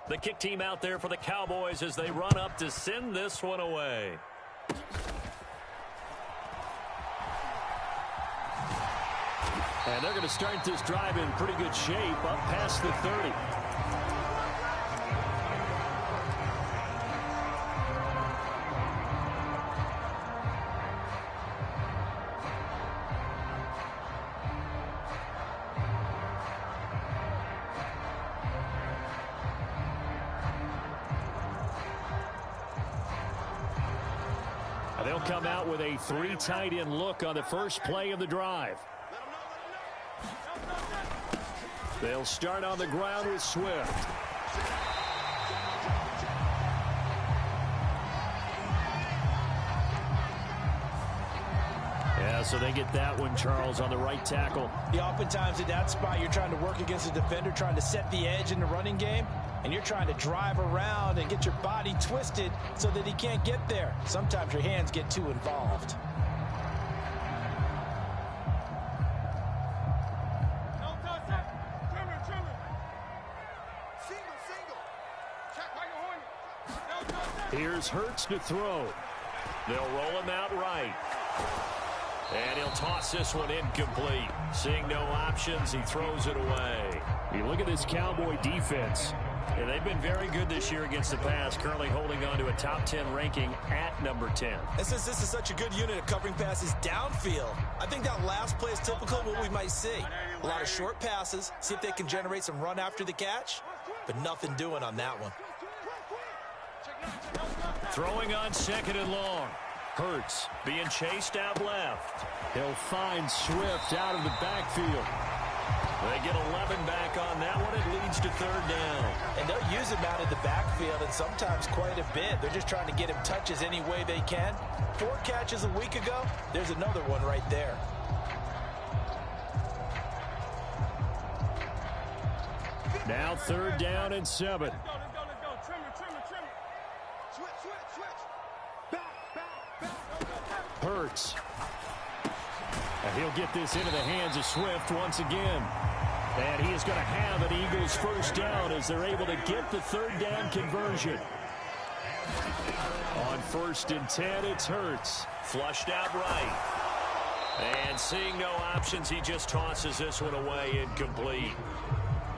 The kick team out there for the Cowboys as they run up to send this one away. And they're going to start this drive in pretty good shape up past the 30. They'll come out with a 3 tight end look on the first play of the drive. They'll start on the ground with Swift. Yeah, so they get that one, Charles, on the right tackle. Yeah, oftentimes in that spot, you're trying to work against a defender, trying to set the edge in the running game, and you're trying to drive around and get your body twisted so that he can't get there. Sometimes your hands get too involved. Here's Hurts to throw. They'll roll him out right. And he'll toss this one incomplete. Seeing no options, he throws it away. You look at this Cowboy defense. And they've been very good this year against the pass, currently holding on to a top 10 ranking at number 10. And since this is such a good unit of covering passes downfield, I think that last play is typical of what we might see. A lot of short passes, see if they can generate some run after the catch, but nothing doing on that one. Throwing on 2nd and long. Hurts being chased out left. He'll find Swift out of the backfield. They get 11 back on that one. It leads to 3rd down. And they'll use him out of the backfield, and sometimes quite a bit. They're just trying to get him touches any way they can. 4 catches a week ago. There's another one right there. Now 3rd down and 7. Hurts. And he'll get this into the hands of Swift once again. And he is going to have an Eagles 1st down as they're able to get the 3rd down conversion. On 1st and 10, it's Hurts. Flushed out right. And seeing no options, he just tosses this one away incomplete.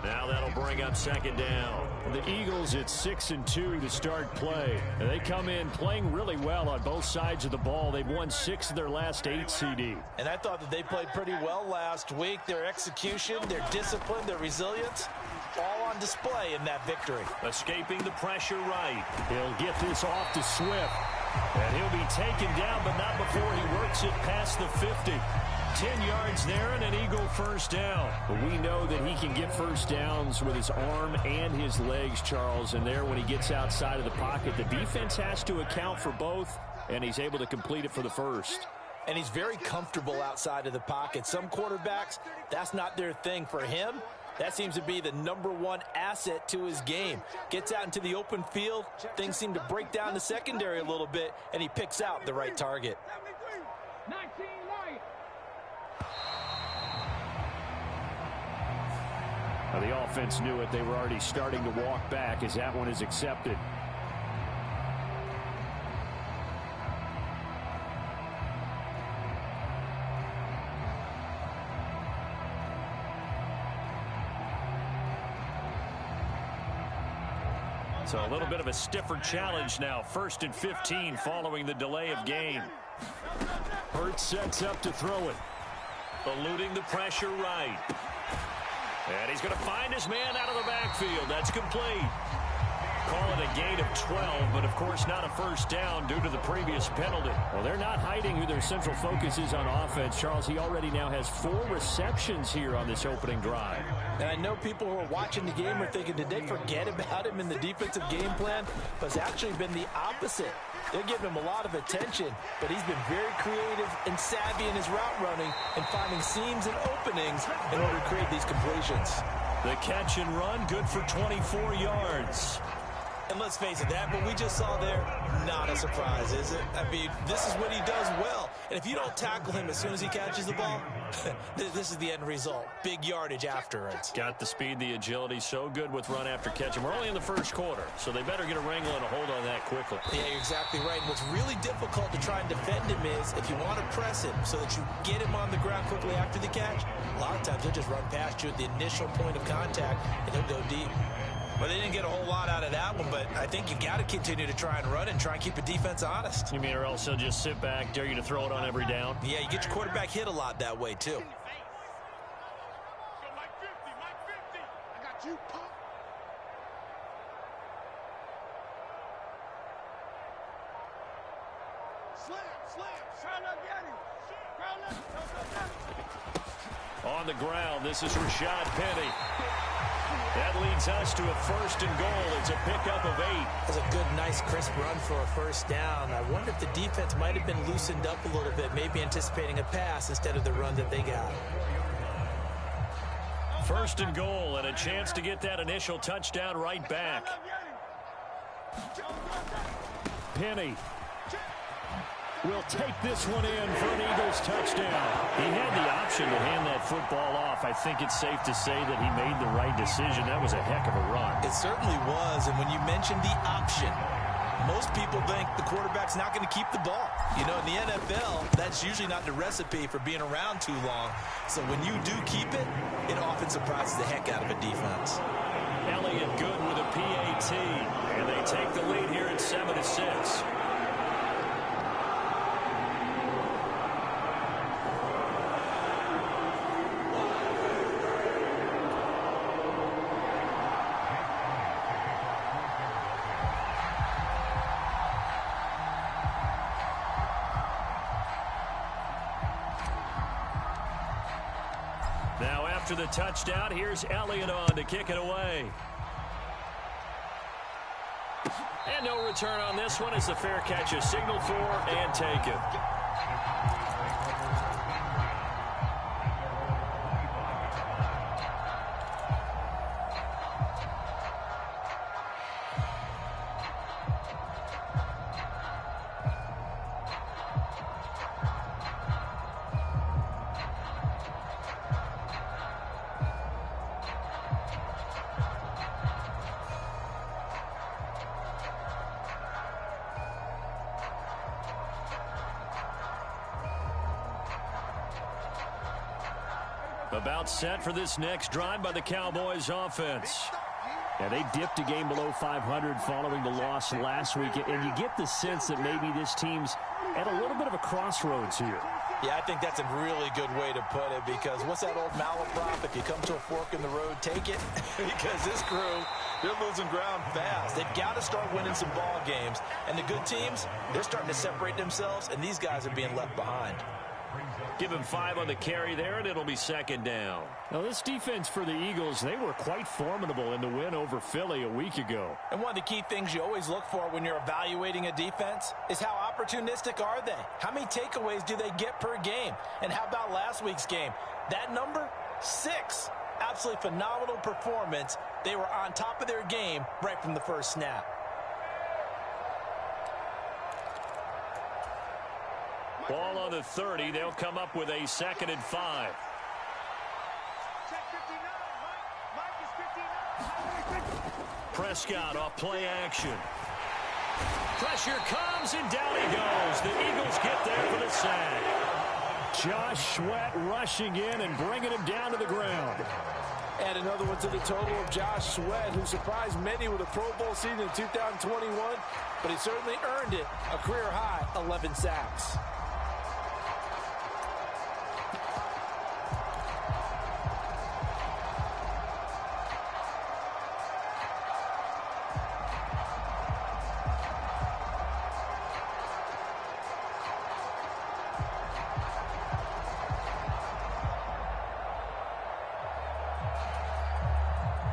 Now that'll bring up 2nd down. The Eagles at 6-2 to start play. They come in playing really well on both sides of the ball. They've won 6 of their last 8 CD. And I thought that they played pretty well last week. Their execution, their discipline, their resilience, all on display in that victory. Escaping the pressure right. He'll get this off to Swift. And he'll be taken down, but not before he works it past the 50. 10 yards there and an Eagle 1st down. But we know that he can get 1st downs with his arm and his legs, Charles. And there when he gets outside of the pocket, the defense has to account for both, and he's able to complete it for the 1st. And he's very comfortable outside of the pocket. Some quarterbacks, that's not their thing. For him, that seems to be the #1 asset to his game. Gets out into the open field, things seem to break down the secondary a little bit, and he picks out the right target. Now, the offense knew it. They were already starting to walk back as that one is accepted. So a little bit of a stiffer challenge now. 1st and 15 following the delay of game. Hurts sets up to throw it. Eluding the pressure right. And he's going to find his man out of the backfield. That's complete. Call it a gain of 12, but of course not a 1st down due to the previous penalty. Well, they're not hiding who their central focus is on offense. Charles, he already now has 4 receptions here on this opening drive. And I know people who are watching the game are thinking, did they forget about him in the defensive game plan? But it's actually been the opposite. They're giving him a lot of attention, but he's been very creative and savvy in his route running and finding seams and openings in order to create these completions. The catch and run, good for 24 yards. And let's face it, that what we just saw there, not a surprise, is it? I mean, this is what he does well. And if you don't tackle him as soon as he catches the ball, this is the end result. Big yardage afterwards. Got the speed, the agility, so good with run after catch. And we're only in the first quarter, so they better get a wrangle and a hold on that quickly. Yeah, you're exactly right. And what's really difficult to try and defend him is if you want to press him so that you get him on the ground quickly after the catch, a lot of times he'll just run past you at the initial point of contact, and he'll go deep. Well, they didn't get a whole lot out of that one, but I think you've got to continue to try and run and try and keep the defense honest. You mean or else they'll just sit back, dare you to throw it on every down? Yeah, you get your quarterback hit a lot that way, too. I got you, Pop. Slam. Try not get him. On the ground, this is Rashad Penny. That leads us to a 1st and goal. It's a pickup of 8. That's a good, nice, crisp run for a first down. I wonder if the defense might have been loosened up a little bit, maybe anticipating a pass instead of the run that they got. 1st and goal, and a chance to get that initial touchdown right back. Penny will take this one in for an Eagles touchdown. He had the option to hand that football off. I think it's safe to say that he made the right decision. That was a heck of a run. It certainly was, and when you mentioned the option, most people think the quarterback's not going to keep the ball. You know, in the NFL, that's usually not the recipe for being around too long. So when you do keep it, it often surprises the heck out of a defense. Elliott good with a PAT, and they take the lead here at 7-6. Now after the touchdown, here's Elliott on to kick it away. And no return on this one as the fair catch is signaled for and taken. About set for this next drive by the Cowboys offense. Yeah, they dipped a game below 500 following the loss last week, and you get the sense that maybe this team's at a little bit of a crossroads here. Yeah, I think that's a really good way to put it, because what's that old malaprop? If you come to a fork in the road, take it. Because this crew, they're losing ground fast. They've got to start winning some ball games. And the good teams, they're starting to separate themselves, and these guys are being left behind. Give him 5 on the carry there, and it'll be 2nd down. Now, this defense for the Eagles, they were quite formidable in the win over Philly a week ago. And one of the key things you always look for when you're evaluating a defense is how opportunistic are they? How many takeaways do they get per game? And how about last week's game? That number, 6. Absolutely phenomenal performance. They were on top of their game right from the first snap. Ball on the 30. They'll come up with a 2nd and 5. Prescott off play action. Pressure comes, and down he goes. The Eagles get there for the sack. Josh Sweat rushing in and bringing him down to the ground. Add another one to the total of Josh Sweat, who surprised many with a Pro Bowl season in 2021, but he certainly earned it. A career-high 11 sacks.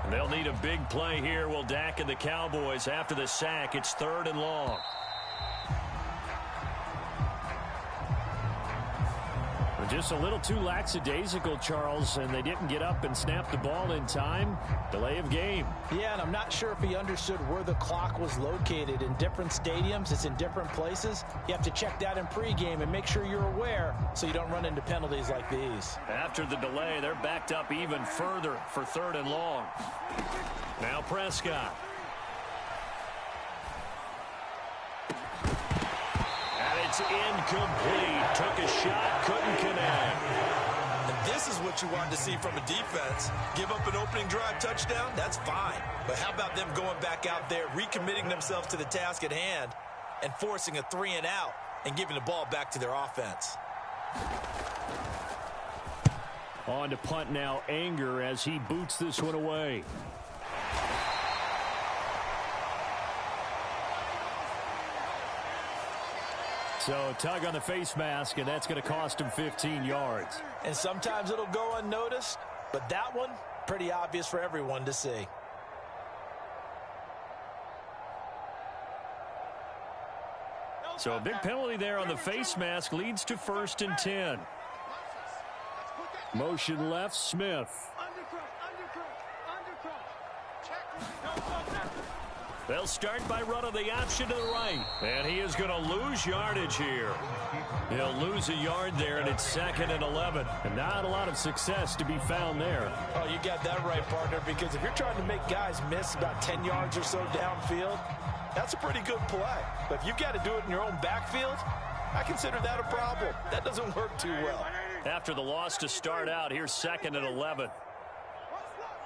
They'll need a big play here. Will Dak and the Cowboys after the sack. It's 3rd and long. Just a little too lackadaisical, Charles, and they didn't get up and snap the ball in time. Delay of game. Yeah, and I'm not sure if he understood where the clock was located. In different stadiums, it's in different places. You have to check that in pregame and make sure you're aware so you don't run into penalties like these. After the delay, they're backed up even further for 3rd and long. Now Prescott. It's incomplete. Took a shot, couldn't connect. And this is what you want to see from a defense. Give up an opening drive touchdown, that's fine. But how about them going back out there, recommitting themselves to the task at hand, and forcing a 3-and-out and giving the ball back to their offense? On to punt now, Anger, as he boots this one away. So tug on the face mask, and that's going to cost him 15 yards. And sometimes it'll go unnoticed, but that one, pretty obvious for everyone to see. So a big penalty there on the face mask leads to 1st and 10. Motion left, Smith. They'll start by running the option to the right. And he is going to lose yardage here. He'll lose a yard there, and it's 2nd and 11. And not a lot of success to be found there. Oh, you got that right, partner, because if you're trying to make guys miss about 10 yards or so downfield, that's a pretty good play. But if you've got to do it in your own backfield, I consider that a problem. That doesn't work too well. After the loss to start out, here's 2nd and 11.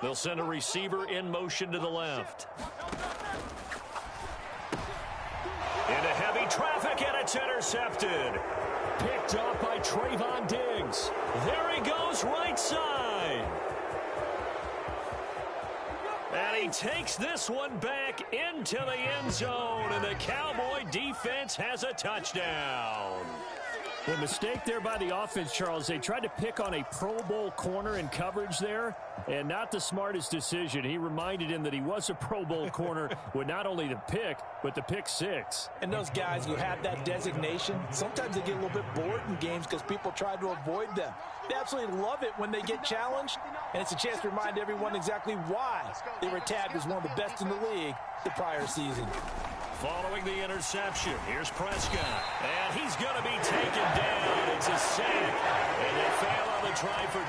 They'll send a receiver in motion to the left. Into heavy traffic, and it's intercepted. Picked off by Trayvon Diggs. There he goes, right side. And he takes this one back into the end zone, and the Cowboy defense has a touchdown. The mistake there by the offense, Charles, they tried to pick on a Pro Bowl corner in coverage there, and not the smartest decision. He reminded him that he was a Pro Bowl corner with not only the pick, but the pick six. And those guys who have that designation, sometimes they get a little bit bored in games because people try to avoid them. They absolutely love it when they get challenged, and it's a chance to remind everyone exactly why they were tagged as one of the best in the league the prior season. Following the interception, here's Prescott. And he's going to be taken down. It's a sack. And they fail on the try for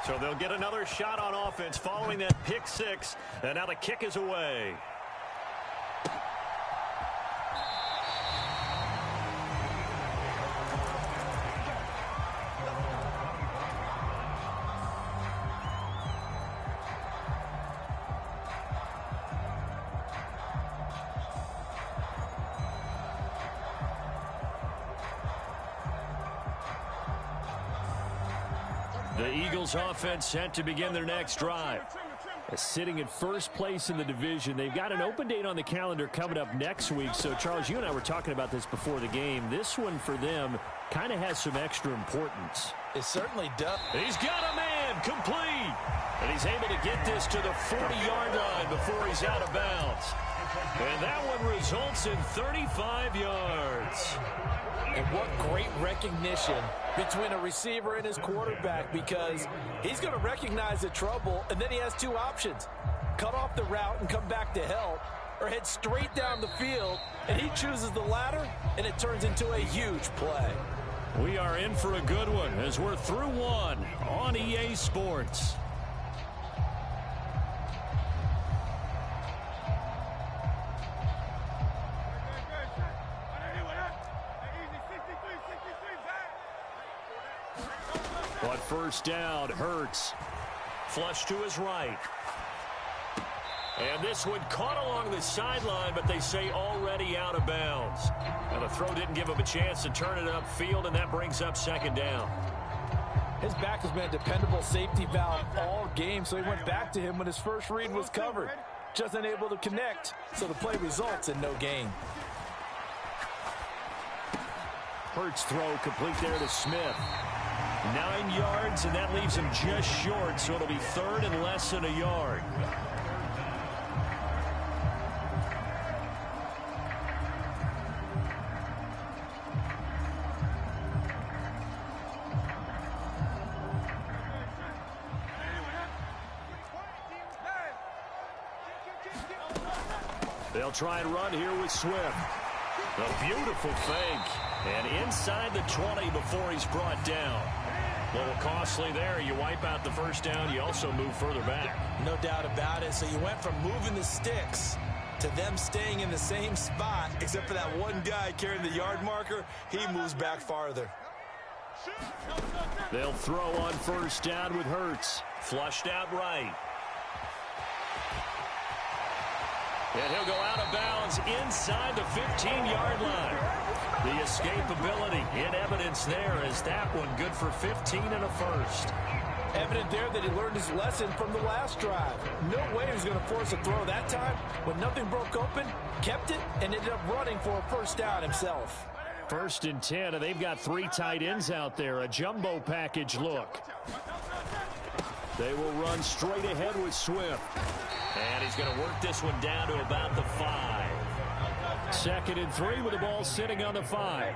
2. So they'll get another shot on offense following that pick 6. And now the kick is away. The Eagles offense set to begin their next drive. Sitting in first place in the division. They've got an open date on the calendar coming up next week. So, Charles, you and I were talking about this before the game. This one for them kind of has some extra importance. It certainly does. He's got a man, complete. And he's able to get this to the 40-yard line before he's out of bounds. And that one results in 35 yards. And what great recognition between a receiver and his quarterback, because he's going to recognize the trouble, and then he has two options. Cut off the route and come back to help, or head straight down the field, and he chooses the latter, and it turns into a huge play. We are in for a good one as we're through one on EA Sports. But first down, Hurts. Flush to his right. And this one caught along the sideline, but they say already out of bounds. And the throw didn't give him a chance to turn it upfield, and that brings up 2nd down. His back has been a dependable safety valve all game, so he went back to him when his first read was covered. Just unable to connect, so the play results in no gain. Hurts throw complete there to Smith. 9 yards, and that leaves him just short, so it'll be 3rd and less than a yard. They'll try and run here with Swift. A beautiful fake. And inside the 20 before he's brought down. A little costly there. You wipe out the first down. You also move further back. No doubt about it. So you went from moving the sticks to them staying in the same spot, except for that one guy carrying the yard marker. He moves back farther. They'll throw on first down with Hurts. Flushed out right. And he'll go out of bounds inside the 15-yard line. The escapability in evidence there as that one good for 15 and a first. Evident there that he learned his lesson from the last drive. No way he was going to force a throw that time. When nothing broke open, kept it, and ended up running for a first down himself. 1st and 10, and they've got 3 tight ends out there. A jumbo package look. They will run straight ahead with Swift. And he's going to work this one down to about the 5. 2nd and 3 with the ball sitting on the 5.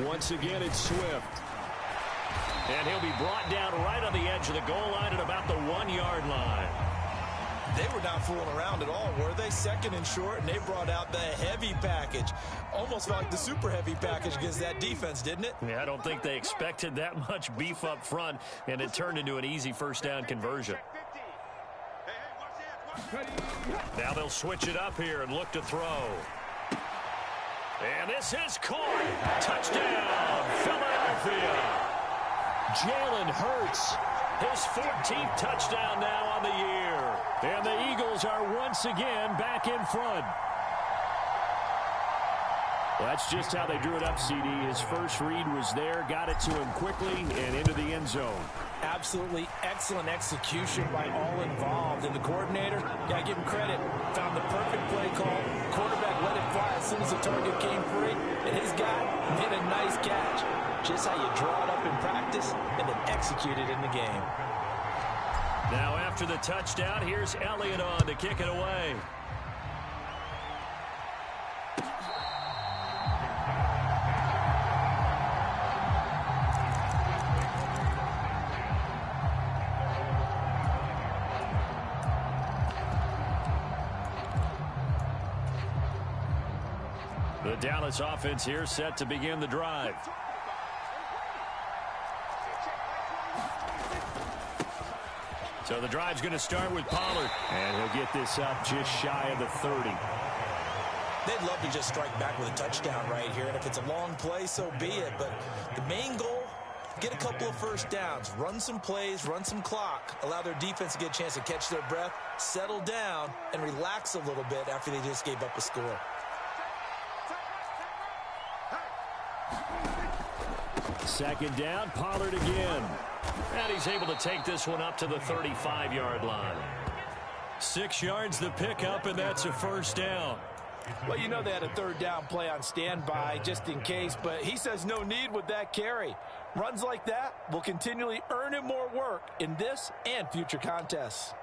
Once again, it's Swift. And he'll be brought down right on the edge of the goal line at about the 1-yard line. They were not fooling around at all, were they? 2nd and short, and they brought out the heavy package. Almost felt like the super heavy package against that defense, didn't it? Yeah, I don't think they expected that much beef up front, and it turned into an easy first down conversion. Now they'll switch it up here and look to throw. And this is caught. Touchdown, Philadelphia. Jalen Hurts, his 14th touchdown now on the year. And the Eagles are once again back in front. Well, that's just how they drew it up, CD. His first read was there, got it to him quickly, and into the end zone. Absolutely excellent execution by all involved. And the coordinator, got to give him credit, found the perfect play call. Quarterback let it fly as soon as the target came free, and his guy made a nice catch. Just how you draw it up in practice and then execute it in the game. Now after the touchdown, here's Elliott on to kick it away. The Dallas offense here set to begin the drive. So the drive's going to start with Pollard. And he'll get this up just shy of the 30. They'd love to just strike back with a touchdown right here. And if it's a long play, so be it. But the main goal, get a couple of first downs. Run some plays, run some clock. Allow their defense to get a chance to catch their breath, settle down, and relax a little bit after they just gave up a score. Second down, Pollard again. And he's able to take this one up to the 35-yard line. 6 yards the pickup, and that's a first down. Well, you know they had a third down play on standby just in case, but he says no need with that carry. Runs like that will continually earn him more work in this and future contests.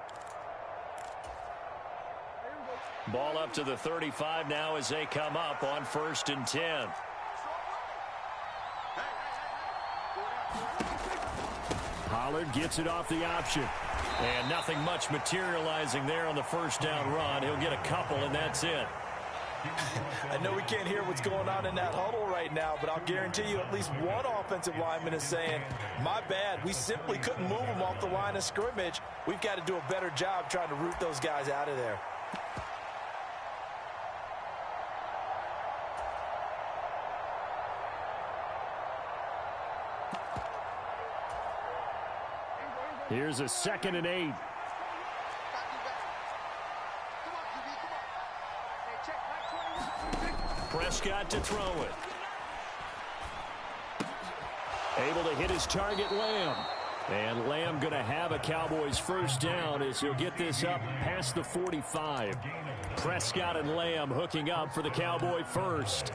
Ball up to the 35 now as they come up on 1st and 10. Pollard gets it off the option. And nothing much materializing there on the first down run. He'll get a couple, and that's it. I know we can't hear what's going on in that huddle right now, but I'll guarantee you at least one offensive lineman is saying, my bad, we simply couldn't move them off the line of scrimmage. We've got to do a better job trying to root those guys out of there. Here's a 2nd and 8. Prescott to throw it. Able to hit his target, Lamb. And Lamb going to have a Cowboys first down as he'll get this up past the 45. Prescott and Lamb hooking up for the Cowboy first.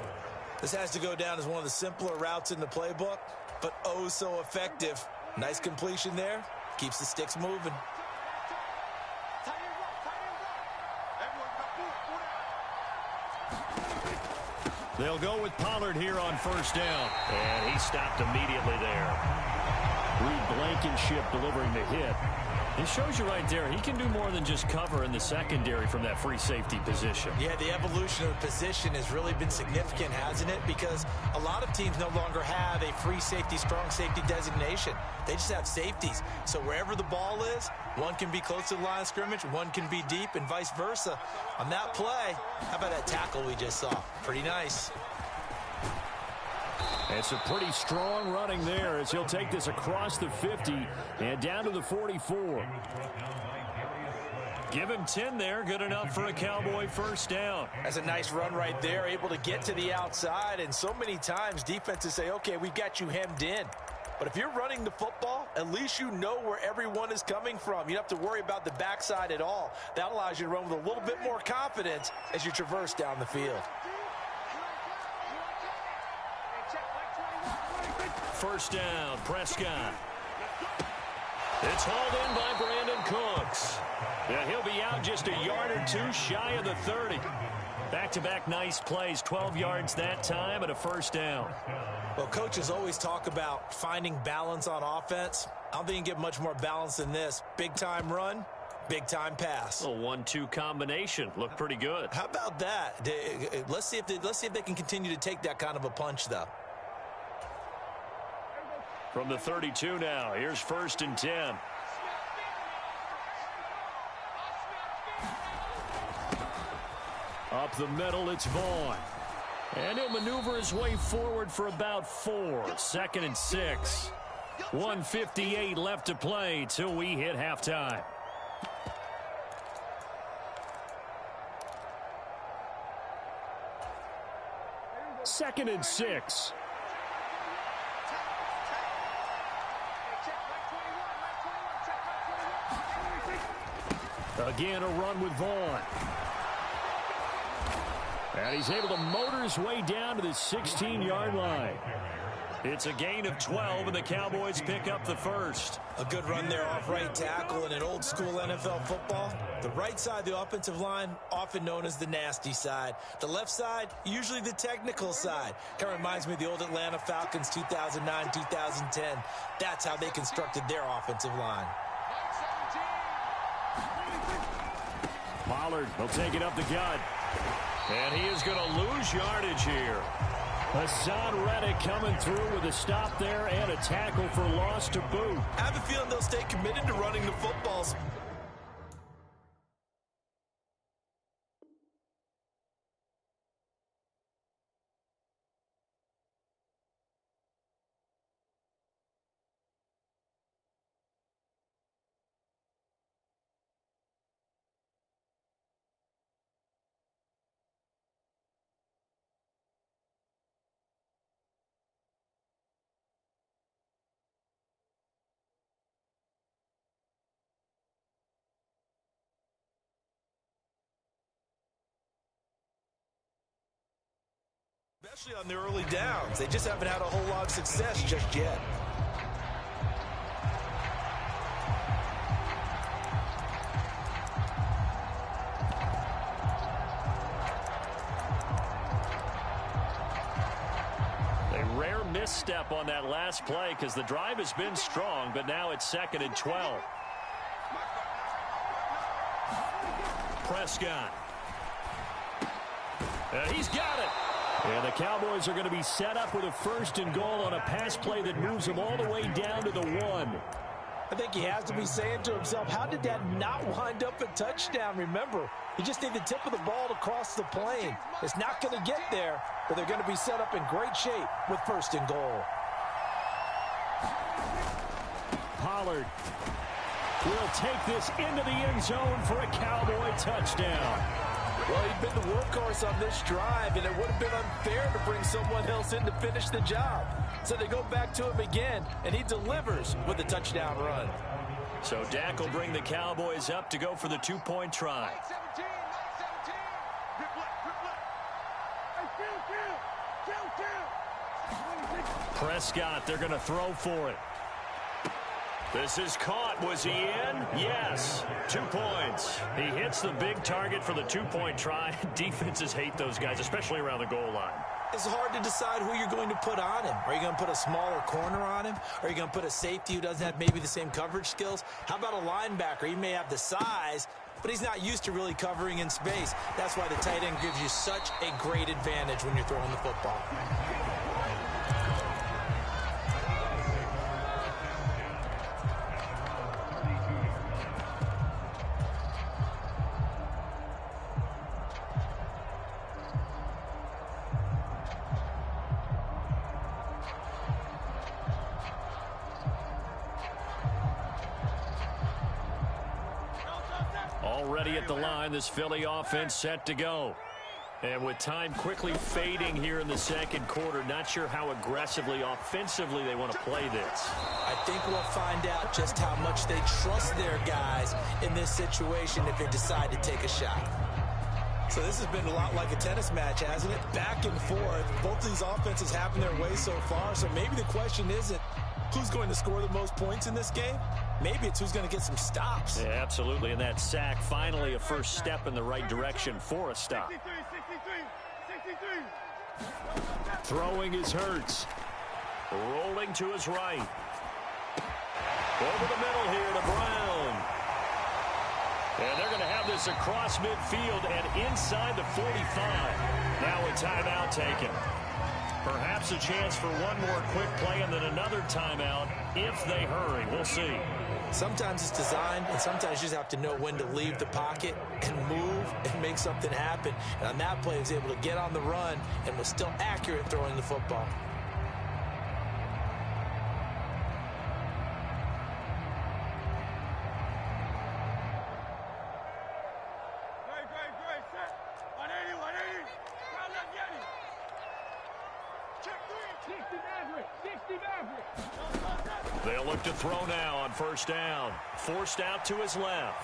This has to go down as one of the simpler routes in the playbook, but oh so effective. Nice completion there. Keeps the sticks moving. They'll go with Pollard here on first down. And he stopped immediately there. Reed Blankenship delivering the hit. It shows you right there, he can do more than just cover in the secondary from that free safety position. Yeah, the evolution of the position has really been significant, hasn't it? Because a lot of teams no longer have a free safety, strong safety designation. They just have safeties. So wherever the ball is, one can be close to the line of scrimmage, one can be deep, and vice versa. On that play, how about that tackle we just saw? Pretty nice. It's a pretty strong running there as he'll take this across the 50 and down to the 44. Give him 10 there. Good enough for a Cowboy first down. That's a nice run right there, able to get to the outside. And so many times defenses say, okay, we got you hemmed in. But if you're running the football, at least you know where everyone is coming from. You don't have to worry about the backside at all. That allows you to run with a little bit more confidence as you traverse down the field. First down, Prescott. It's hauled in by Brandon Cooks. Yeah, he'll be out just a yard or two shy of the 30. Back-to-back nice plays, 12 yards that time and a first down. Well, coaches always talk about finding balance on offense. I don't think you can get much more balance than this. Big-time run, big-time pass. A 1-2 combination. Looked pretty good. How about that? Let's see if they can continue to take that kind of a punch, though. From the 32 now, here's first and 10. Up the middle, it's Vaughn. And he'll maneuver his way forward for about 4. Second and 6. 1:58 left to play till we hit halftime. Second and 6. Again, a run with Vaughn. And he's able to motor his way down to the 16-yard line. It's a gain of 12, and the Cowboys pick up the first. A good run there off right tackle in an old-school NFL football. The right side of the offensive line, often known as the nasty side. The left side, usually the technical side. Kind of reminds me of the old Atlanta Falcons 2009, 2010. That's how they constructed their offensive line. Pollard will take it up the gut. And he is going to lose yardage here. Hassan Reddick coming through with a stop there and a tackle for loss to boot. I have a feeling they'll stay committed to running the footballs. Especially on the early downs. They just haven't had a whole lot of success just yet. A rare misstep on that last play because the drive has been strong, but now it's second and 12. Prescott. And he's got it. And the Cowboys are going to be set up with a first and goal on a pass play that moves them all the way down to the 1. I think he has to be saying to himself, how did that not wind up a touchdown? Remember, you just need the tip of the ball to cross the plane. It's not going to get there, but they're going to be set up in great shape with first and goal. Pollard will take this into the end zone for a Cowboy touchdown. Well, he'd been the workhorse on this drive, and it would have been unfair to bring someone else in to finish the job. So they go back to him again, and he delivers with a touchdown run. So Dak will bring the Cowboys up to go for the two-point try. Prescott, they're going to throw for it. This is caught. Was he in? Yes. 2 points. He hits the big target for the two-point try. Defenses hate those guys, especially around the goal line. it's hard to decide who you're going to put on him. Are you going to put a smaller corner on him? Are you going to put a safety who doesn't have maybe the same coverage skills? How about a linebacker? He may have the size, but he's not used to really covering in space. That's why the tight end gives you such a great advantage when you're throwing the football. Already at the line, this Philly offense set to go. And with time quickly fading here in the second quarter, not sure how aggressively, offensively they want to play this. I think we'll find out just how much they trust their guys in this situation if they decide to take a shot. So this has been a lot like a tennis match, hasn't it? Back and forth. Both of these offenses having their way so far. So maybe the question isn't who's going to score the most points in this game. Maybe it's who's going to get some stops. Yeah, absolutely. And that sack, finally a first step in the right direction for a stop. 63. Throwing is Hurts. Rolling to his right. Over the middle here to Brown. And they're going to have this across midfield and inside the 45. Now a timeout taken. Perhaps a chance for one more quick play and then another timeout if they hurry. We'll see. Sometimes it's designed, and sometimes you just have to know when to leave the pocket and move and make something happen. And on that play, he was able to get on the run and was still accurate throwing the football. Great, set. 180. Now let's get him. Check 3. 60 Maverick. They'll look to throw now on first down. Forced out to his left.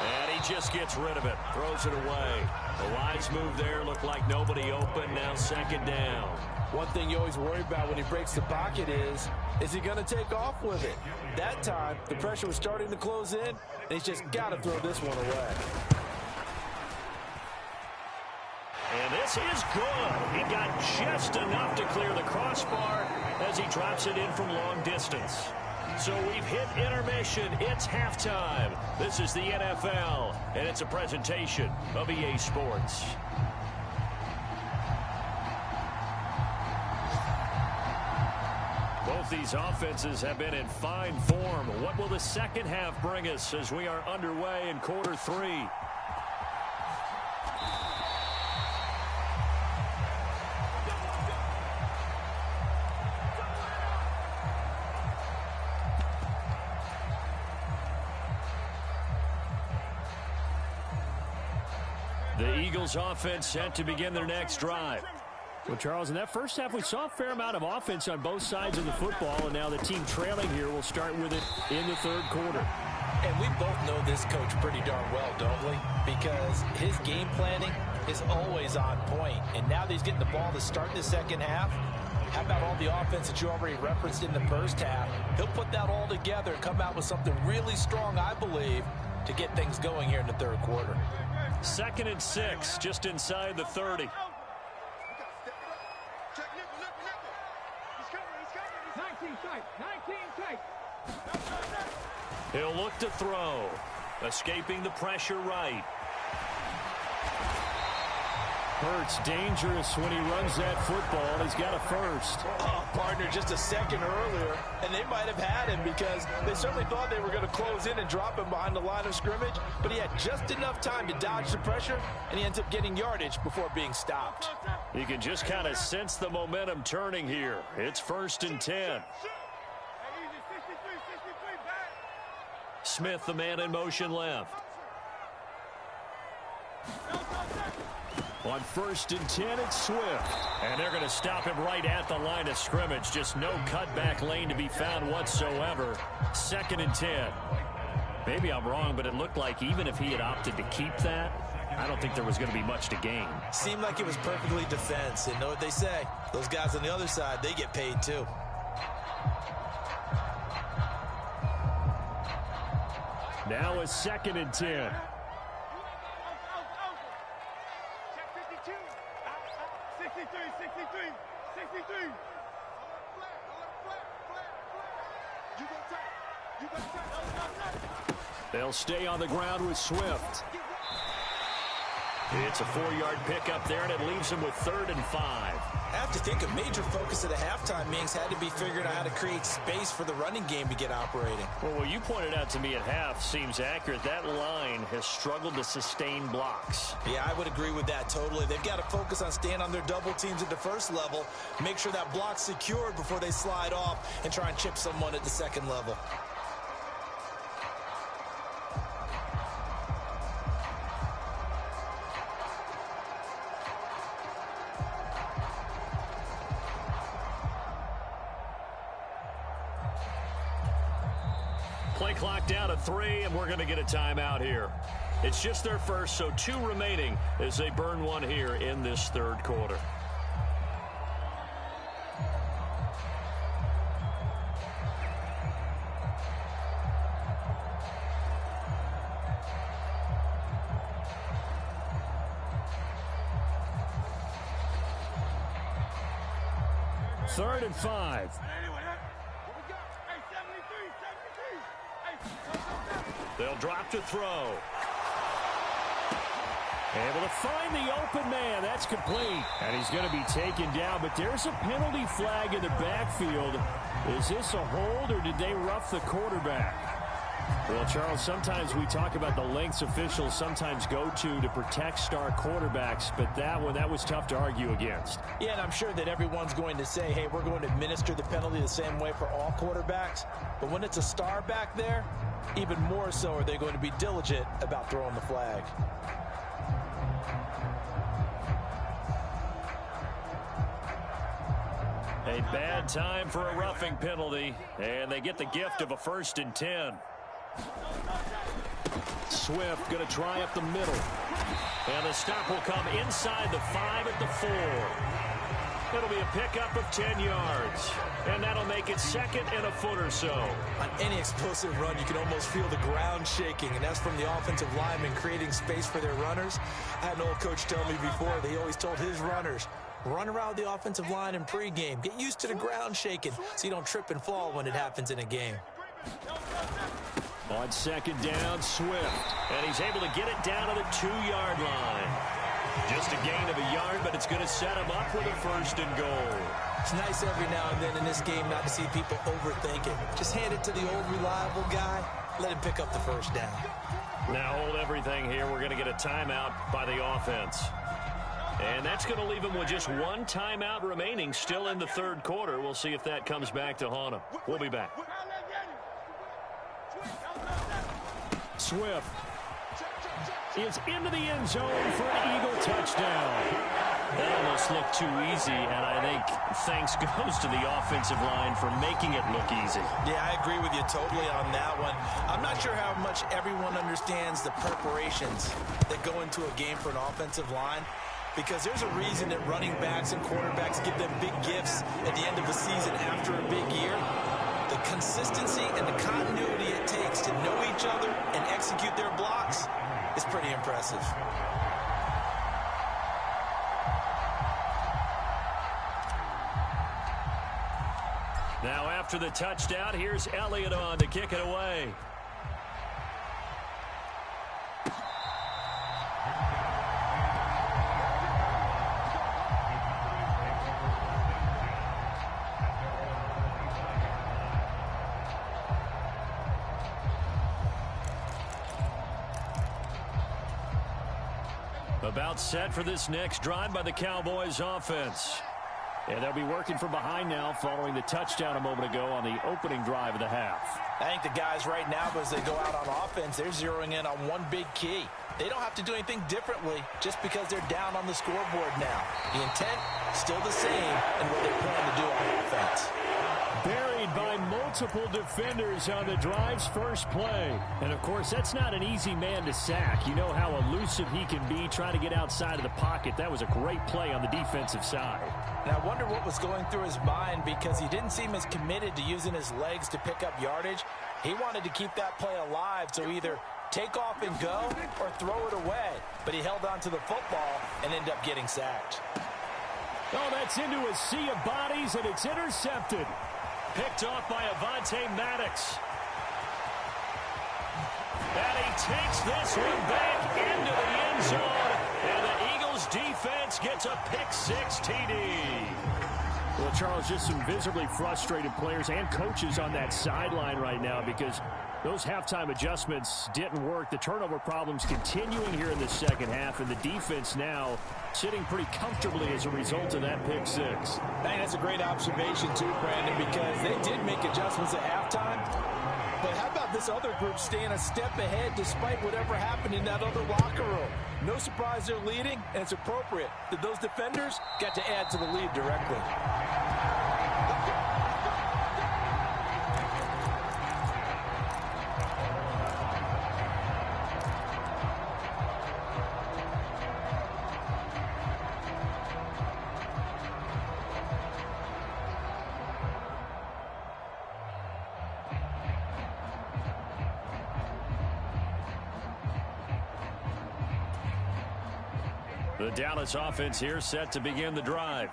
And he just gets rid of it. Throws it away. The wise move there looked like nobody open. Now second down. One thing you always worry about when he breaks the pocket is he going to take off with it? That time, the pressure was starting to close in, and he's just got to throw this one away. And this is good. He got just enough to clear the crossbar as he drops it in from long distance. So we've hit intermission. It's halftime. This is the NFL, and it's a presentation of EA Sports. Both these offenses have been in fine form. What will the second half bring us as we are underway in quarter three? The Eagles offense set to begin their next drive. Well, Charles, in that first half, we saw a fair amount of offense on both sides of the football, and now the team trailing here will start with it in the third quarter. And we both know this coach pretty darn well, don't we? Because his game planning is always on point. And now that he's getting the ball to start the second half, how about all the offense that you already referenced in the first half? He'll put that all together and come out with something really strong, I believe, to get things going here in the third quarter. 2nd and 6, just inside the 30. Check nickel. He's coming. 19 tight. He'll look to throw. Escaping the pressure right. Hurts dangerous when he runs that football. He's got a first. Oh, partner, just a second earlier, and they might have had him because they certainly thought they were going to close in and drop him behind the line of scrimmage, but he had just enough time to dodge the pressure, and he ends up getting yardage before being stopped. You can just kind of sense the momentum turning here. It's 1st and 10. Smith, the man in motion left. On 1st and 10, it's Swift. And they're going to stop him right at the line of scrimmage. Just no cutback lane to be found whatsoever. 2nd and 10. Maybe I'm wrong, but it looked like even if he had opted to keep that, I don't think there was going to be much to gain. Seemed like it was perfectly defense. And know what they say? Those guys on the other side, they get paid too. Now it's 2nd and 10. Check 52. 63. They'll stay on the ground with Swift. It's a 4-yard pickup there, and it leaves them with 3rd and 5. I have to think a major focus at the halftime meetings had to be figuring out how to create space for the running game to get operating. Well, what you pointed out to me at half seems accurate. That line has struggled to sustain blocks. Yeah, I would agree with that totally. They've got to focus on staying on their double teams at the first level, make sure that block's secured before they slide off and try and chip someone at the second level. Play clock down to 3, and we're going to get a timeout here. It's just their first, so 2 remaining as they burn one here in this 3rd quarter. Third and 5. They'll drop to throw. Able to find the open man. That's complete. And he's going to be taken down, but there's a penalty flag in the backfield. Is this a hold, or did they rough the quarterback? Well, Charles, sometimes we talk about the lengths officials sometimes go to protect star quarterbacks, but that was tough to argue against. Yeah, and I'm sure that everyone's going to say, hey, we're going to administer the penalty the same way for all quarterbacks. But when it's a star back there, even more so are they going to be diligent about throwing the flag. A bad time for a roughing penalty, and they get the gift of a 1st and 10. Swift going to try up the middle. And the stop will come inside the 5 at the 4. It'll be a pickup of 10 yards. And that'll make it 2nd and a foot or so. On any explosive run, you can almost feel the ground shaking, and that's from the offensive linemen creating space for their runners. I had an old coach tell me before, he always told his runners, run around the offensive line in pregame. Get used to the ground shaking so you don't trip and fall when it happens in a game. On 2nd down, Swift. And he's able to get it down to the 2-yard line. Just a gain of a yard, but it's going to set him up with a 1st and goal. It's nice every now and then in this game not to see people overthink it. Just hand it to the old reliable guy. Let him pick up the 1st down. Now hold everything here. We're going to get a timeout by the offense. And that's going to leave him with just 1 timeout remaining still in the 3rd quarter. We'll see if that comes back to haunt him. We'll be back. Swift is into the end zone for an Eagle touchdown. That almost looked too easy, and I think thanks goes to the offensive line for making it look easy. Yeah, I agree with you totally on that one. I'm not sure how much everyone understands the preparations that go into a game for an offensive line, because there's a reason that running backs and quarterbacks give them big gifts at the end of a season after a big year. The consistency and the continuity it takes to know each other and execute their blocks is pretty impressive. Now after the touchdown, here's Elliott on to kick it away. About set for this next drive by the Cowboys offense. And they'll be working from behind now following the touchdown a moment ago on the opening drive of the half. I think the guys right now, as they go out on offense, they're zeroing in on one big key. They don't have to do anything differently just because they're down on the scoreboard now. The intent, still the same in what they plan to do on offense. Buried by multiple defenders on the drive's first play. And, of course, that's not an easy man to sack. You know how elusive he can be trying to get outside of the pocket. That was a great play on the defensive side. And I wonder what was going through his mind, because he didn't seem as committed to using his legs to pick up yardage. He wanted to keep that play alive, so either take off and go or throw it away. But he held on to the football and ended up getting sacked. Oh, that's into a sea of bodies, and it's intercepted. Picked off by Avonte Maddox. And he takes this one back into the end zone. And the Eagles defense gets a pick-6 TD. Well, Charles, just some visibly frustrated players and coaches on that sideline right now because those halftime adjustments didn't work. The turnover problems continuing here in the second half, and the defense now sitting pretty comfortably as a result of that pick-6. Hey, that's a great observation too, Brandon, because they did make adjustments at halftime. But how about this other group staying a step ahead despite whatever happened in that other locker room? No surprise they're leading, and it's appropriate that those defenders got to add to the lead directly. The Dallas offense here set to begin the drive.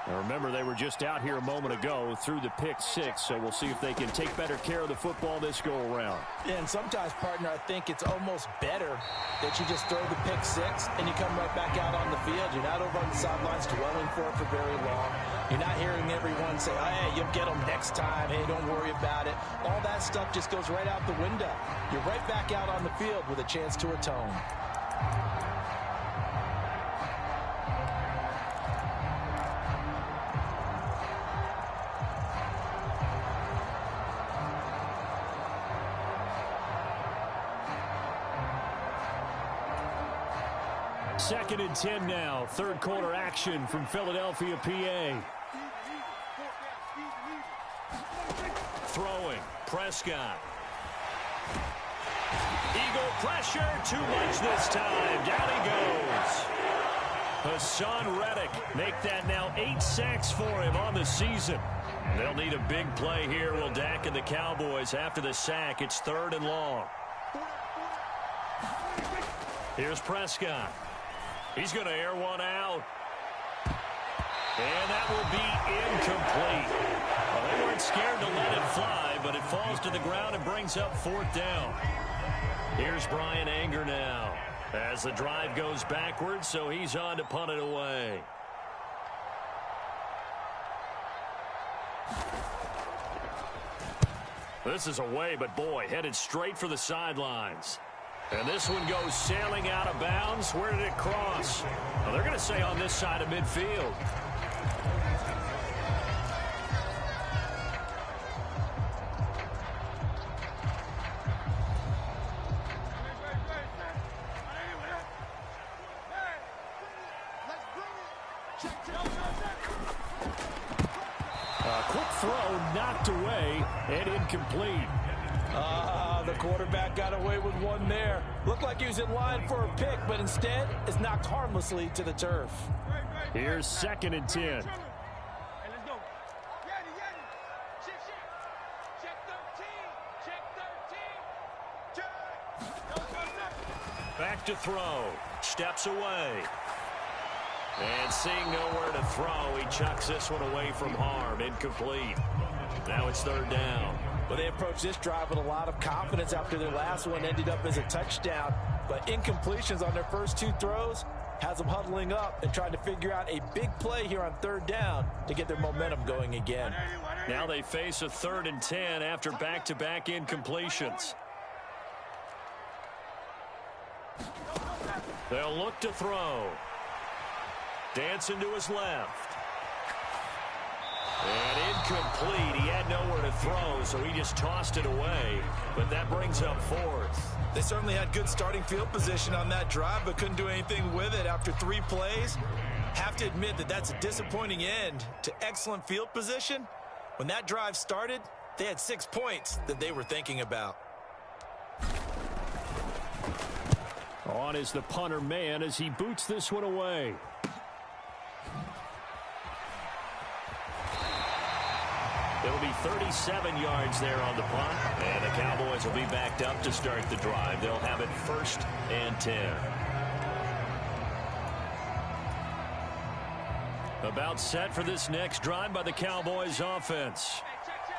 Now remember, they were just out here a moment ago through the pick-6, so we'll see if they can take better care of the football this go-around. Yeah, and sometimes, partner, I think it's almost better that you just throw the pick-6 and you come right back out on the field. You're not over on the sidelines dwelling for it for very long. You're not hearing everyone say, oh, hey, you'll get them next time. Hey, don't worry about it. All that stuff just goes right out the window. You're right back out on the field with a chance to atone. Second and 10 now. Third quarter action from Philadelphia, PA. Throwing. Prescott. Eagle pressure. Too much this time. Down he goes. Hassan Reddick make that now 8 sacks for him on the season. They'll need a big play here. Will Dak and the Cowboys after the sack. It's 3rd and long. Here's Prescott. He's going to air one out. And that will be incomplete. Well, they weren't scared to let it fly, but it falls to the ground and brings up 4th down. Here's Brian Anger now as the drive goes backwards, so he's on to punt it away. This is away, but boy, headed straight for the sidelines. And this one goes sailing out of bounds. Where did it cross? Well, they're going to say on this side of midfield. Quick throw knocked away and incomplete. The quarterback got away with one there. Looked like he was in line for a pick, but instead is knocked harmlessly to the turf. Here's 2nd and 10. Hey, let's go. Yeti. Check 13. Back to throw. Steps away. And seeing nowhere to throw, he chucks this one away from harm. Incomplete. Now it's 3rd down. Well, they approached this drive with a lot of confidence after their last one ended up as a touchdown. But incompletions on their first 2 throws has them huddling up and trying to figure out a big play here on 3rd down to get their momentum going again. Now they face a 3rd and 10 after back-to-back incompletions. They'll look to throw. Dancing to his left. And incomplete. He had nowhere to throw, so he just tossed it away. But that brings up 4th. They certainly had good starting field position on that drive, but couldn't do anything with it after 3 plays. Have to admit that that's a disappointing end to excellent field position. When that drive started, they had 6 points that they were thinking about. On is the punter man as he boots this one away. It'll be 37 yards there on the punt. And the Cowboys will be backed up to start the drive. They'll have it 1st and 10. About set for this next drive by the Cowboys offense.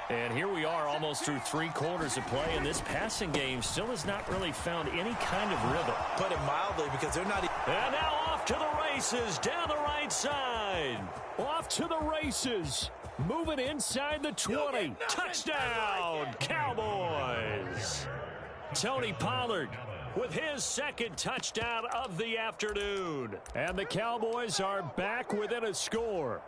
And here we are almost through 3 quarters of play, and this passing game still has not really found any kind of rhythm. Put it mildly, because they're not... And now off to the races down the right side. Off to the races. Moving inside the 20. Touchdown, Cowboys. Tony Pollard with his second touchdown of the afternoon. And the Cowboys are back within a score.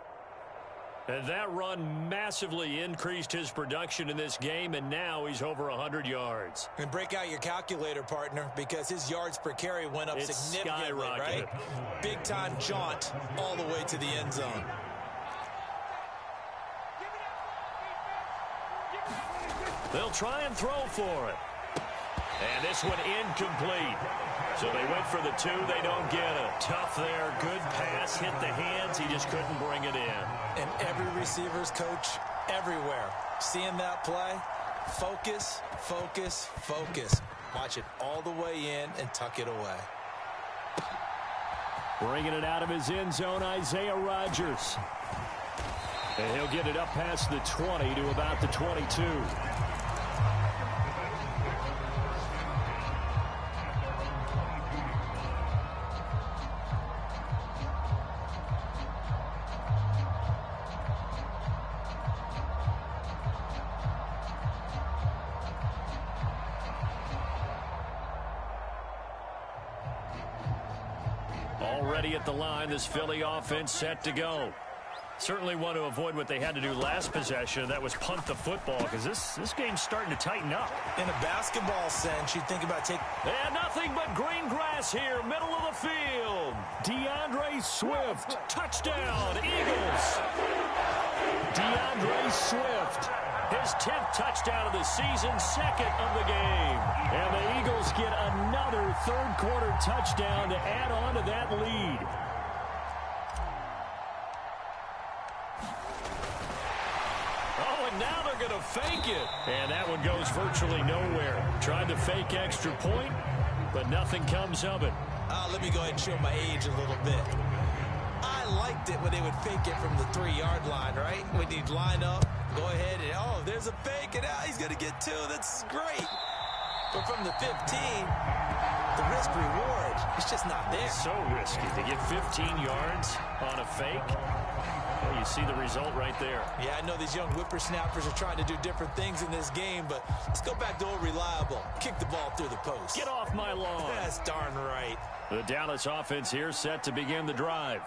And that run massively increased his production in this game, and now he's over 100 yards. And break out your calculator, partner, because his yards per carry went up significantly, right? Big-time jaunt all the way to the end zone. They'll try and throw for it. And this one incomplete. So they went for the 2. They don't get it. Tough there. Good pass. Hit the hands. He just couldn't bring it in. And every receiver's coach everywhere. Seeing that play, focus, focus, focus. Watch it all the way in and tuck it away. Bringing it out of his end zone, Isaiah Rodgers. And he'll get it up past the 20 to about the 22. Already at the line, this Philly offense set to go. Certainly want to avoid what they had to do last possession. That was punt the football, because this game's starting to tighten up. In a basketball sense, you think about taking... And nothing but green grass here, middle of the field. DeAndre Swift. Touchdown, Eagles. DeAndre Swift. His 10th touchdown of the season, second of the game. And the Eagles get another third-quarter touchdown to add on to that lead. Oh, and now they're going to fake it. And that one goes virtually nowhere. Tried to fake extra point, but nothing comes of it. Let me go ahead and show my age a little bit. I liked it when they would fake it from the 3-yard line, right? When you'd line up, go ahead and, oh, there's a fake, and he's going to get 2. That's great. But from the 15, the risk-reward, it's just not there. So risky to get 15 yards on a fake. Well, you see the result right there. Yeah, I know these young whippersnappers are trying to do different things in this game, but let's go back to old reliable. Kick the ball through the post. Get off my lawn. That's darn right. The Dallas offense here set to begin the drive.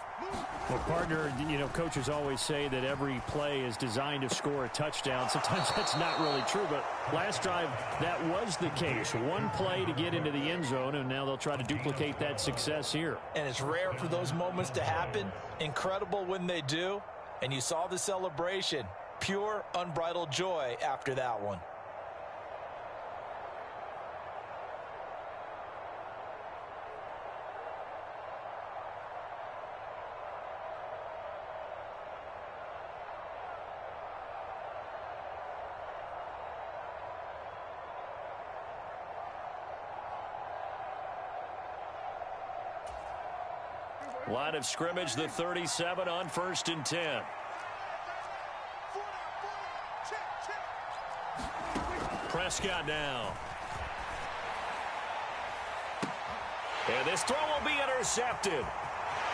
Well, partner, you know, coaches always say that every play is designed to score a touchdown. Sometimes that's not really true, but last drive, that was the case. One play to get into the end zone, and now they'll try to duplicate that success here. And it's rare for those moments to happen. Incredible when they do. And you saw the celebration. Pure, unbridled joy after that one. Line of scrimmage, the 37 on 1st and 10. Prescott now. And this throw will be intercepted.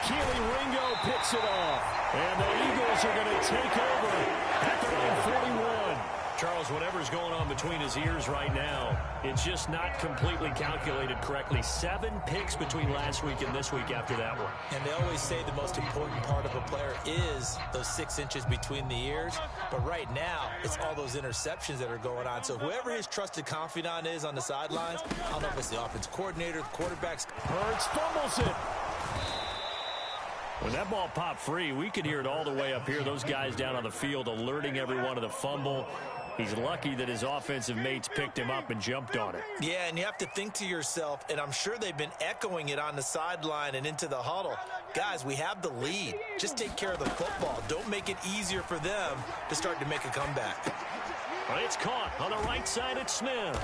Keely Ringo picks it off. And the Eagles are going to take over at their own 41. Charles, whatever's going on between his ears right now, it's just not completely calculated correctly. 7 picks between last week and this week after that one. And they always say the most important part of a player is those 6 inches between the ears. But right now, it's all those interceptions that are going on. So whoever his trusted confidant is on the sidelines, I don't know if it's the offense coordinator, the quarterbacks. Hurts fumbles it. When that ball popped free, we could hear it all the way up here. Those guys down on the field alerting everyone of the fumble. He's lucky that his offensive mates picked him up and jumped on it. Yeah, and you have to think to yourself, and I'm sure they've been echoing it on the sideline and into the huddle. Guys, we have the lead. Just take care of the football. Don't make it easier for them to start to make a comeback. Well, it's caught on the right side at Smith.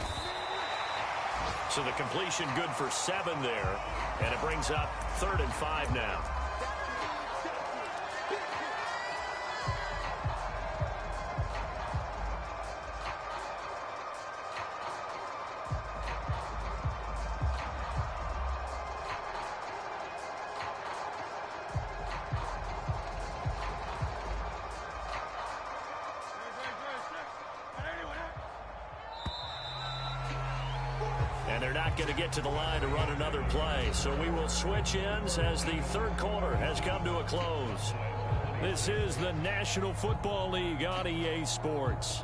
So the completion good for 7 there, and it brings up 3rd and 5 now. They're not going to get to the line to run another play. So we will switch ends as the third quarter has come to a close. This is the National Football League on EA Sports.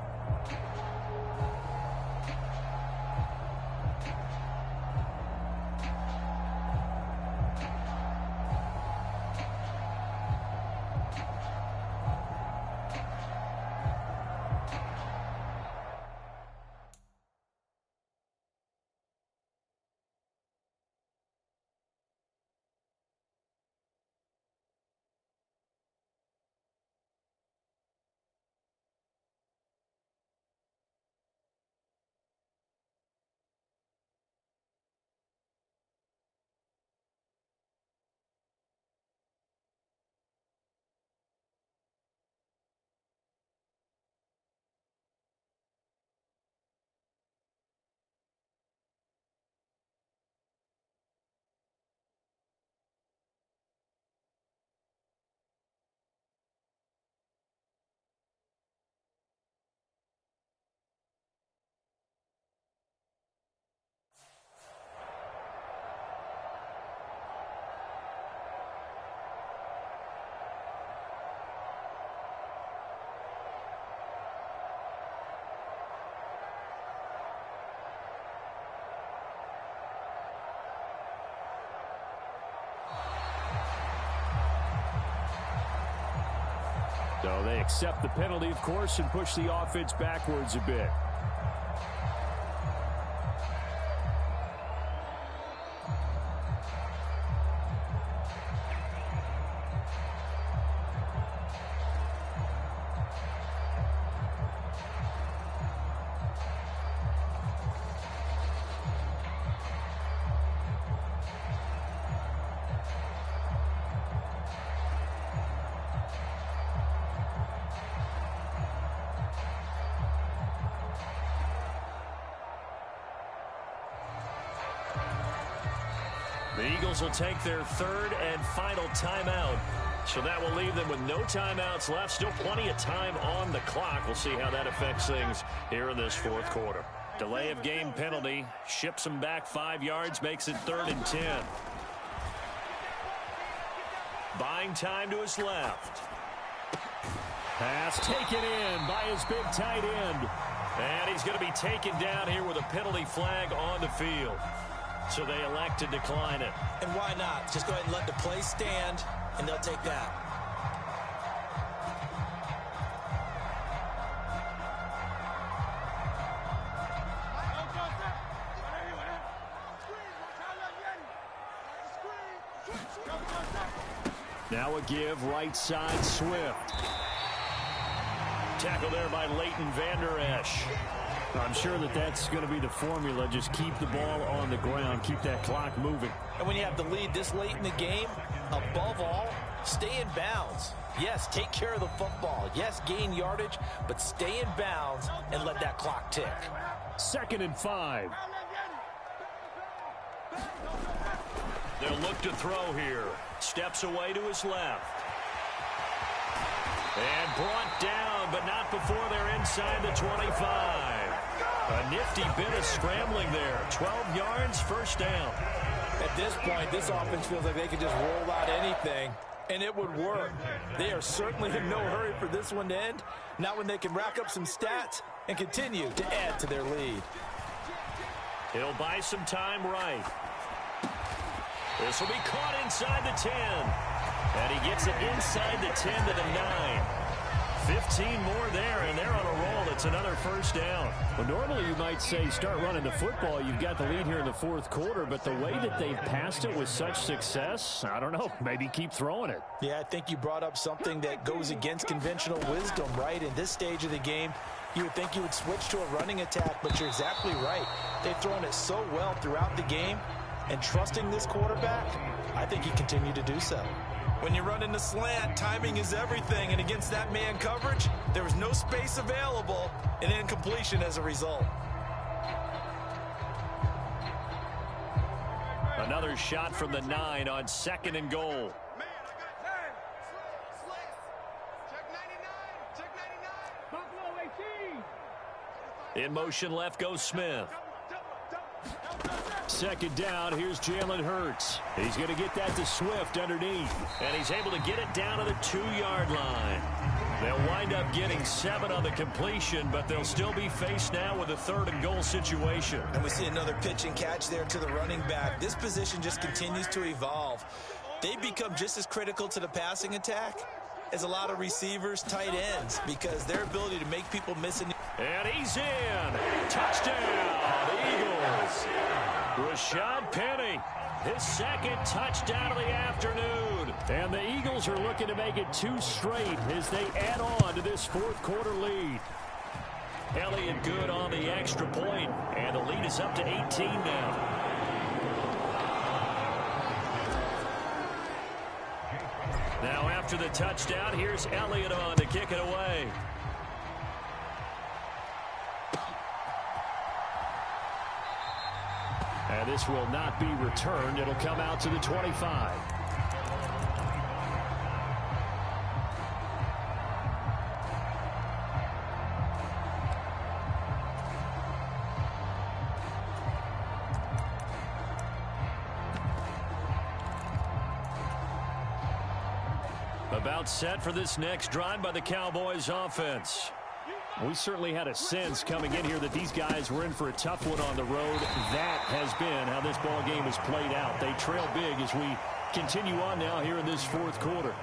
So they accept the penalty, of course, and push the offense backwards a bit. The Eagles will take their third and final timeout. So that will leave them with no timeouts left. Still plenty of time on the clock. We'll see how that affects things here in this fourth quarter. Delay of game penalty. Ships them back 5 yards. Makes it 3rd and 10. Buying time to his left. Pass taken in by his big tight end. And he's going to be taken down here with a penalty flag on the field. So they elect to decline it. And why not? Just go ahead and let the play stand, and they'll take that. Now a give, right side, Swift. Tackle there by Leighton Vander Esch. I'm sure that that's going to be the formula. Just keep the ball on the ground. Keep that clock moving. And when you have the lead this late in the game, above all, stay in bounds. Yes, take care of the football. Yes, gain yardage, but stay in bounds and let that clock tick. 2nd and 5. They'll look to throw here. Steps away to his left. And brought down, but not before they're inside the 25. A nifty bit of scrambling there. 12 yards, first down. At this point, this offense feels like they could just roll out anything, and it would work. They are certainly in no hurry for this one to end. Not when they can rack up some stats and continue to add to their lead. He'll buy some time right. This will be caught inside the 10. And he gets it inside the 10 to the 9. 15 more there, and they're on a roll. It's another first down. Well, normally you might say start running the football. You've got the lead here in the fourth quarter, but the way that they've passed it with such success, I don't know, maybe keep throwing it. Yeah, I think you brought up something that goes against conventional wisdom, right? In this stage of the game, you would think you would switch to a running attack, but you're exactly right. They've thrown it so well throughout the game, and trusting this quarterback, I think he continued to do so. When you run in the slant, timing is everything, and against that man coverage, there was no space available, and incompletion as a result. Another shot from the 9 on 2nd and goal. In motion left goes Smith. Second down, here's Jalen Hurts. He's going to get that to Swift underneath. And he's able to get it down to the 2-yard line. They'll wind up getting 7 on the completion, but they'll still be faced now with a 3rd and goal situation. And we see another pitch and catch there to the running back. This position just continues to evolve. They become just as critical to the passing attack as a lot of receivers, tight ends, because their ability to make people miss. And he's in. Touchdown, Eagles. Rashad Penny, his 2nd touchdown of the afternoon. And the Eagles are looking to make it 2 straight as they add on to this 4th quarter lead. Elliott good on the extra point, and the lead is up to 18 now. Now after the touchdown, here's Elliott on to kick it away. And this will not be returned. It'll come out to the 25. About set for this next drive by the Cowboys offense. We certainly had a sense coming in here that these guys were in for a tough one on the road. That has been how this ball game has played out. They trail big as we continue on now here in this 4th quarter.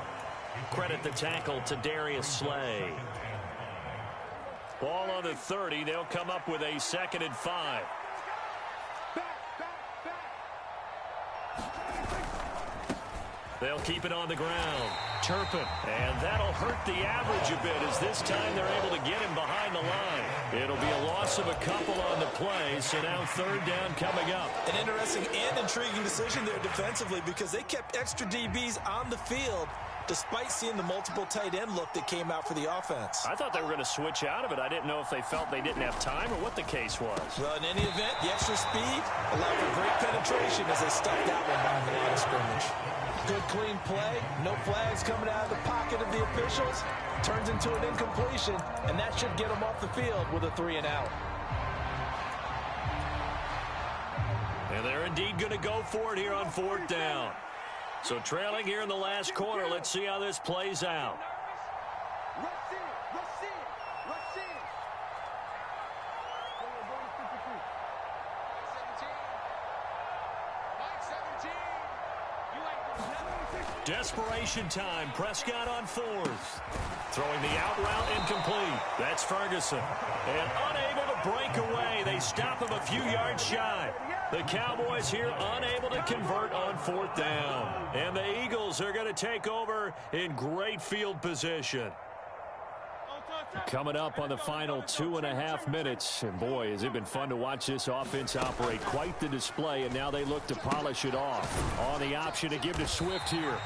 Credit the tackle to Darius Slay. Ball on the 30. They'll come up with a 2nd and 5. They'll keep it on the ground. Turpin. And that'll hurt the average a bit as this time they're able to get him behind the line. It'll be a loss of a couple on the play, so now 3rd down coming up. An interesting and intriguing decision there defensively because they kept extra DBs on the field despite seeing the multiple tight end look that came out for the offense. I thought they were going to switch out of it. I didn't know if they felt they didn't have time or what the case was. Well, in any event, the extra speed allowed for great penetration as they stuffed that one behind the line of scrimmage. Good clean play, no flags coming out of the pocket of the officials. Turns into an incompletion, and that should get them off the field with a 3 and out. And they're indeed going to go for it here on 4th down. So trailing here in the last quarter, let's see how this plays out. Desperation time. Prescott on 4th. Throwing the out route incomplete. That's Ferguson. And unable to break away. They stop him a few yards shy. The Cowboys here unable to convert on 4th down. And the Eagles are going to take over in great field position. Coming up on the final 2.5 minutes. And boy, has it been fun to watch this offense operate. Quite the display, and now they look to polish it off. On the option to give to Swift here.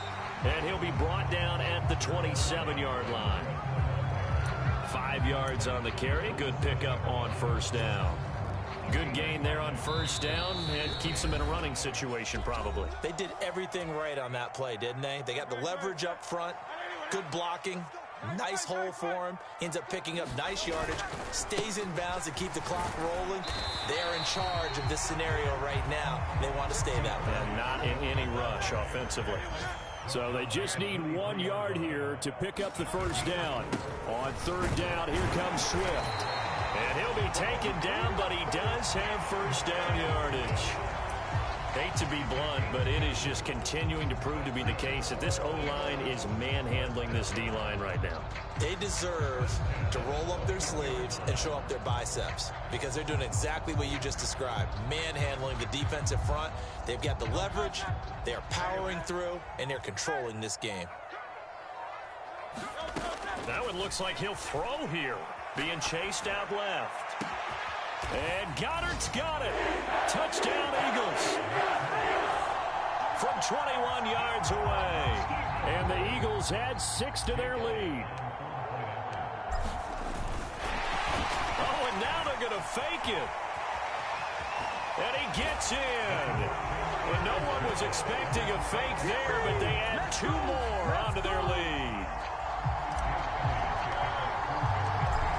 And he'll be brought down at the 27-yard line. 5 yards on the carry. Good pickup on 1st down. Good gain there on 1st down, and keeps them in a running situation probably. They did everything right on that play, didn't they? They got the leverage up front, good blocking, nice hole for him, ends up picking up nice yardage, stays in bounds to keep the clock rolling. They're in charge of this scenario right now. They want to stay that way. And not in any rush offensively. So they just need 1 yard here to pick up the 1st down. On 3rd down, here comes Swift. And he'll be taken down, but he does have 1st down yardage. Hate to be blunt, but it is just continuing to prove to be the case that this O-line is manhandling this D-line right now. They deserve to roll up their sleeves and show up their biceps because they're doing exactly what you just described, manhandling the defensive front. They've got the leverage, they're powering through, and they're controlling this game. That one looks like he'll throw here, being chased out left. And Goddard's got it. Touchdown, Eagles. From 21 yards away. And the Eagles add 6 to their lead. Oh, and now they're going to fake it. And he gets in. And no one was expecting a fake there, but they add 2 more onto their lead.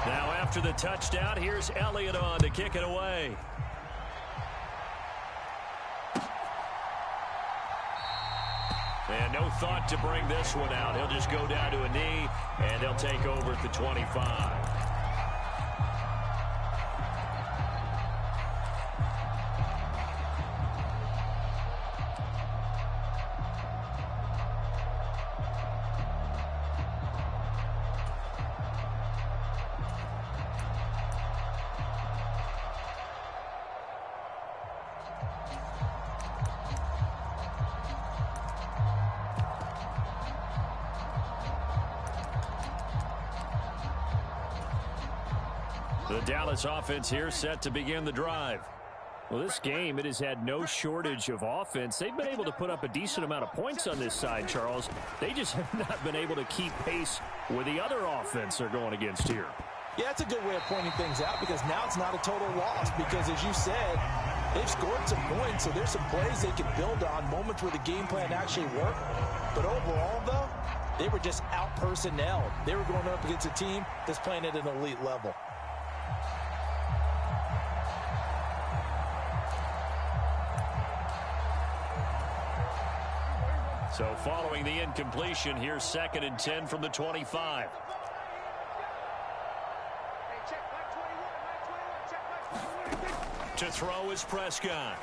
Now after the touchdown, here's Elliott on to kick it away. And no thought to bring this one out. He'll just go down to a knee, and they'll take over at the 25. The Dallas offense here set to begin the drive. Well, this game, it has had no shortage of offense. They've been able to put up a decent amount of points on this side, Charles. They just have not been able to keep pace with the other offense they're going against here. Yeah, that's a good way of pointing things out because now it's not a total loss because, as you said, they've scored some points, so there's some plays they can build on, moments where the game plan actually worked. But overall, though, they were just out-personnelled. They were going up against a team that's playing at an elite level. So following the incompletion, here's 2nd and 10 from the 25. To throw is Prescott.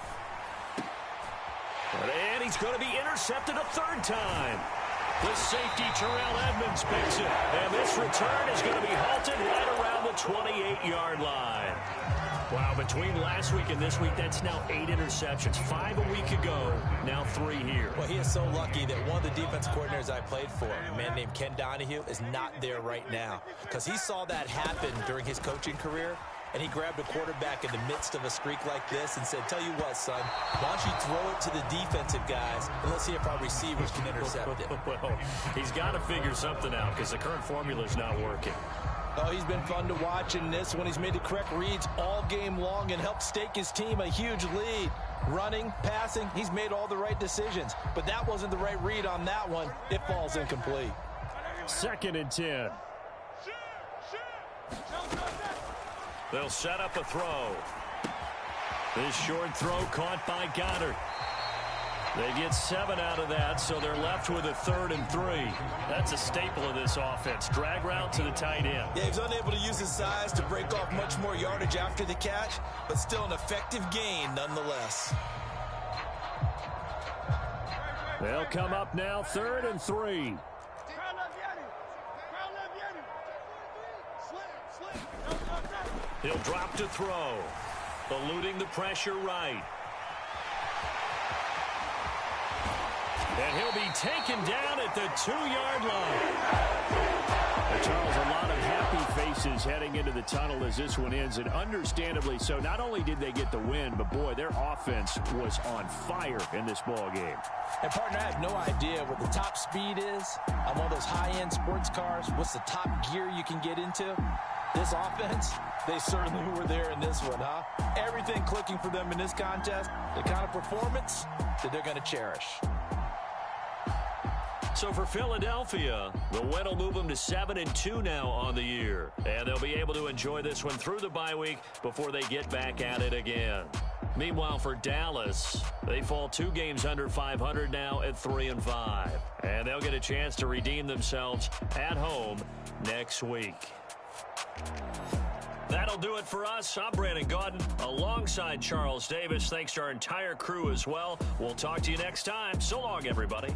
And he's going to be intercepted a third time. The safety, Terrell Edmonds, picks it. And this return is going to be halted right around the 28-yard line. Wow, between last week and this week, that's now 8 interceptions. 5 a week ago, now 3 here. Well, he is so lucky that one of the defense coordinators I played for, a man named Ken Donahue, is not there right now. Because he saw that happen during his coaching career, and he grabbed a quarterback in the midst of a streak like this and said, tell you what, son, why don't you throw it to the defensive guys, and let's see if our receivers can intercept it. Well, he's got to figure something out because the current formula is not working. Oh, he's been fun to watch in this one. He's made the correct reads all game long and helped stake his team a huge lead. Running, passing, he's made all the right decisions. But that wasn't the right read on that one. It falls incomplete. 2nd and 10. They'll set up a throw. This short throw caught by Goddard. They get 7 out of that, so they're left with a 3rd and 3. That's a staple of this offense. Drag route to the tight end. Yeah, he was unable to use his size to break off much more yardage after the catch, but still an effective gain nonetheless. They'll come up now 3rd and 3. He'll drop to throw. Eluding the pressure right. And he'll be taken down at the 2-yard line. Well, Charles, a lot of happy faces heading into the tunnel as this one ends, and understandably so. Not only did they get the win, but, boy, their offense was on fire in this ball game. And, partner, I have no idea what the top speed is on one of those high-end sports cars. What's the top gear you can get into? This offense, they certainly were there in this one, huh? Everything clicking for them in this contest, the kind of performance that they're going to cherish. So for Philadelphia, the win will move them to 7-2 now on the year. And they'll be able to enjoy this one through the bye week before they get back at it again. Meanwhile, for Dallas, they fall 2 games under 500 now at 3-5. And they'll get a chance to redeem themselves at home next week. That'll do it for us. I'm Brandon Gaudin alongside Charles Davis. Thanks to our entire crew as well. We'll talk to you next time. So long, everybody.